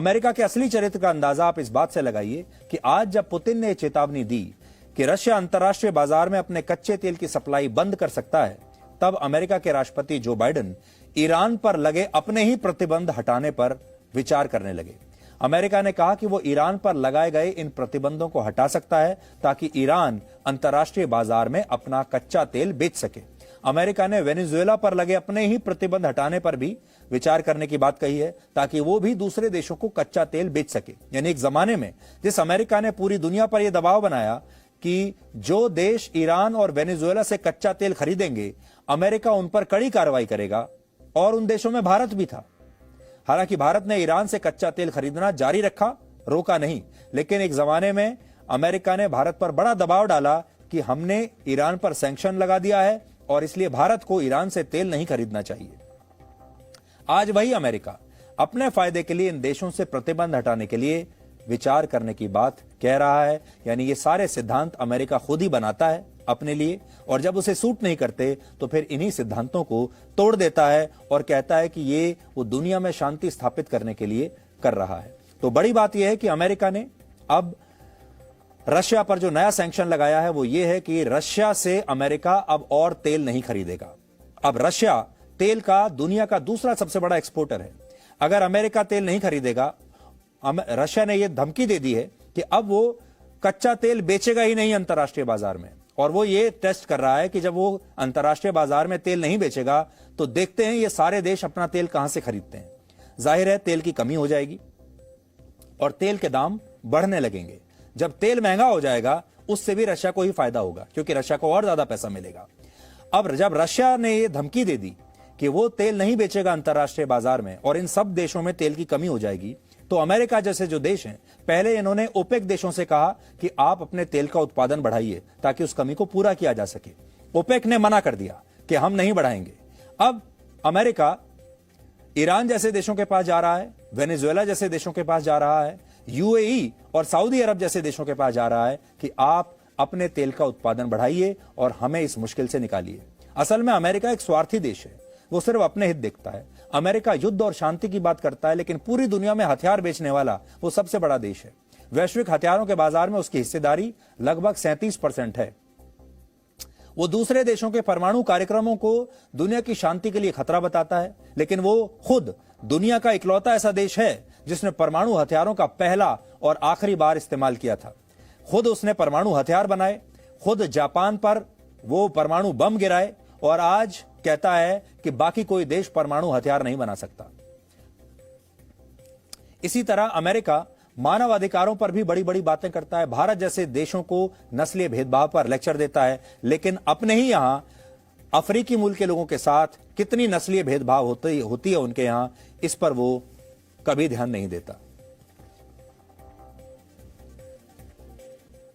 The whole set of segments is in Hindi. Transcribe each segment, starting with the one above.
अमेरिका के असली चरित्र का अंदाजा आप इस बात से लगाइए कि आज जब पुतिन ने चेतावनी दी कि रशिया अंतर्राष्ट्रीय बाजार में अपने कच्चे तेल की सप्लाई बंद कर सकता है, तब अमेरिका के राष्ट्रपति जो बाइडेन ईरान पर लगे अपने ही प्रतिबंध हटाने पर विचार करने लगे। अमेरिका ने कहा कि वो ईरान पर लगाए गए इन प्रतिबंधों को हटा सकता है ताकि ईरान अंतर्राष्ट्रीय बाजार में अपना कच्चा तेल बेच सके। अमेरिका ने वेनेजुएला पर लगे अपने ही प्रतिबंध हटाने पर भी विचार करने की बात कही है ताकि वो भी दूसरे देशों को कच्चा तेल बेच सके। यानी एक जमाने में जिस अमेरिका ने पूरी दुनिया पर यह दबाव बनाया कि जो देश ईरान और वेनेजुएला से कच्चा तेल खरीदेंगे, अमेरिका उन पर कड़ी कार्रवाई करेगा, और उन देशों में भारत भी था। हालांकि भारत ने ईरान से कच्चा तेल खरीदना जारी रखा, रोका नहीं, लेकिन एक जमाने में अमेरिका ने भारत पर बड़ा दबाव डाला कि हमने ईरान पर सैंक्शन लगा दिया है और इसलिए भारत को ईरान से तेल नहीं खरीदना चाहिए। आज वही अमेरिका अपने फायदे के लिए इन देशों से प्रतिबंध हटाने के लिए विचार करने की बात कह रहा है। यानी ये सारे सिद्धांत अमेरिका खुद ही बनाता है अपने लिए, और जब उसे सूट नहीं करते तो फिर इन्हीं सिद्धांतों को तोड़ देता है और कहता है कि ये वो दुनिया में शांति स्थापित करने के लिए कर रहा है। तो बड़ी बात यह है कि अमेरिका ने अब रशिया पर जो नया सैंक्शन लगाया है वो ये है कि रशिया से अमेरिका अब और तेल नहीं खरीदेगा। अब रशिया तेल का दुनिया का दूसरा सबसे बड़ा एक्सपोर्टर है। अगर अमेरिका तेल नहीं खरीदेगा, रशिया ने यह धमकी दे दी है कि अब वो कच्चा तेल बेचेगा ही नहीं अंतर्राष्ट्रीय बाजार में, और वो ये टेस्ट कर रहा है कि जब वो अंतर्राष्ट्रीय बाजार में तेल नहीं बेचेगा तो देखते हैं ये सारे देश अपना तेल कहां से खरीदते हैं। जाहिर है तेल की कमी हो जाएगी और तेल के दाम बढ़ने लगेंगे। जब तेल महंगा हो जाएगा उससे भी रशिया को ही फायदा होगा, क्योंकि रशिया को और ज्यादा पैसा मिलेगा। अब जब रशिया ने यह धमकी दे दी कि वो तेल नहीं बेचेगा अंतर्राष्ट्रीय बाजार में और इन सब देशों में तेल की कमी हो जाएगी, तो अमेरिका जैसे जो देश हैं, पहले इन्होंने ओपेक देशों से कहा कि आप अपने तेल का उत्पादन बढ़ाइए ताकि उस कमी को पूरा किया जा सके। ओपेक ने मना कर दिया कि हम नहीं बढ़ाएंगे। अब अमेरिका ईरान जैसे देशों के पास जा रहा है, वेनेजुएला जैसे देशों के पास जा रहा है, यूएई और सऊदी अरब जैसे देशों के पास जा रहा है कि आप अपने तेल का उत्पादन बढ़ाइए और हमें इस मुश्किल से निकालिए। असल में अमेरिका एक स्वार्थी देश है, वो सिर्फ अपने हित देखता है। अमेरिका युद्ध और शांति की बात करता है, लेकिन पूरी दुनिया में हथियार बेचने वाला वो सबसे बड़ा देश है। वैश्विक हथियारों के बाजार में उसकी हिस्सेदारी लगभग 37% है। वो दूसरे देशों के परमाणु कार्यक्रमों को दुनिया की शांति के लिए खतरा बताता है, लेकिन वो खुद दुनिया का इकलौता ऐसा देश है जिसने परमाणु हथियारों का पहला और आखिरी बार इस्तेमाल किया था। खुद उसने परमाणु हथियार बनाए, खुद जापान पर वो परमाणु बम गिराए, और आज कहता है कि बाकी कोई देश परमाणु हथियार नहीं बना सकता। इसी तरह अमेरिका मानव अधिकारों पर भी बड़ी बड़ी बातें करता है। भारत जैसे देशों को नस्लीय भेदभाव पर लेक्चर देता है, लेकिन अपने ही यहां अफ्रीकी मूल के लोगों के साथ कितनी नस्लीय भेदभाव होती है उनके यहां, इस पर वो कभी ध्यान नहीं देता।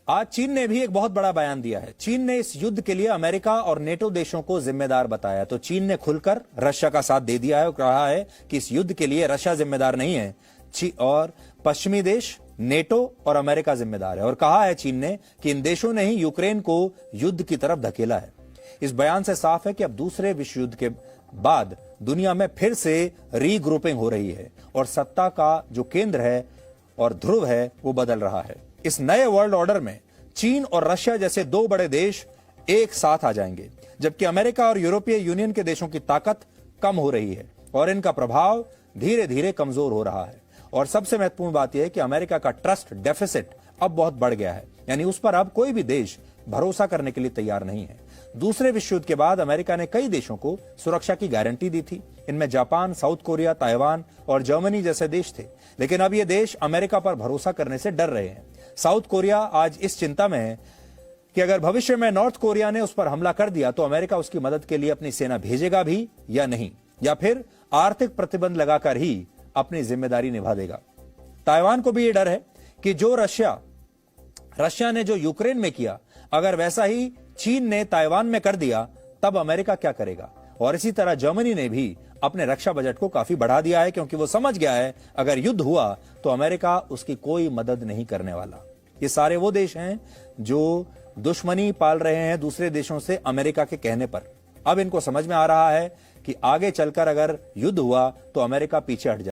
आज चीन ने भी एक बहुत बड़ा बयान दिया है। चीन ने इस युद्ध के लिए अमेरिका और नेटो देशों को जिम्मेदार बताया। तो चीन ने खुलकर रशिया का साथ दे दिया है और कहा है कि इस युद्ध के लिए रशिया जिम्मेदार नहीं है, और पश्चिमी देश, नेटो और अमेरिका जिम्मेदार है। और कहा है चीन ने कि इन देशों ने ही यूक्रेन को युद्ध की तरफ धकेला है। इस बयान से साफ है कि अब दूसरे विश्व युद्ध के बाद दुनिया में फिर से रीग्रुपिंग हो रही है और सत्ता का जो केंद्र है और ध्रुव है वो बदल रहा है। इस नए वर्ल्ड ऑर्डर में चीन और रशिया जैसे दो बड़े देश एक साथ आ जाएंगे, जबकि अमेरिका और यूरोपीय यूनियन के देशों की ताकत कम हो रही है और इनका प्रभाव धीरे धीरे कमजोर हो रहा है। और सबसे महत्वपूर्ण बात यह है कि अमेरिका का ट्रस्ट डेफिसिट अब बहुत बढ़ गया है, यानी उस पर अब कोई भी देश भरोसा करने के लिए तैयार नहीं है। दूसरे विश्व युद्ध के बाद अमेरिका ने कई देशों को सुरक्षा की गारंटी दी थी। इनमें जापान, साउथ कोरिया, ताइवान और जर्मनी जैसे देश थे, लेकिन अब ये देश अमेरिका पर भरोसा करने से डर रहे हैं। साउथ कोरिया आज इस चिंता में है कि अगर भविष्य में नॉर्थ कोरिया ने उस पर हमला कर दिया तो अमेरिका उसकी मदद के लिए अपनी सेना भेजेगा भी या नहीं, या फिर आर्थिक प्रतिबंध लगाकर ही अपनी जिम्मेदारी निभा देगा। ताइवान को भी यह डर है कि जो रशिया ने जो यूक्रेन में किया, अगर वैसा ही चीन ने ताइवान में कर दिया तब अमेरिका क्या करेगा। और इसी तरह जर्मनी ने भी अपने रक्षा बजट को काफी बढ़ा दिया है, क्योंकि वो समझ गया है अगर युद्ध हुआ तो अमेरिका उसकी कोई मदद नहीं करने वाला। ये सारे वो देश हैं जो दुश्मनी पाल रहे हैं दूसरे देशों से अमेरिका के कहने पर। अब इनको समझ में आ रहा है कि आगे चलकर अगर युद्ध हुआ तो अमेरिका पीछे हट जाए।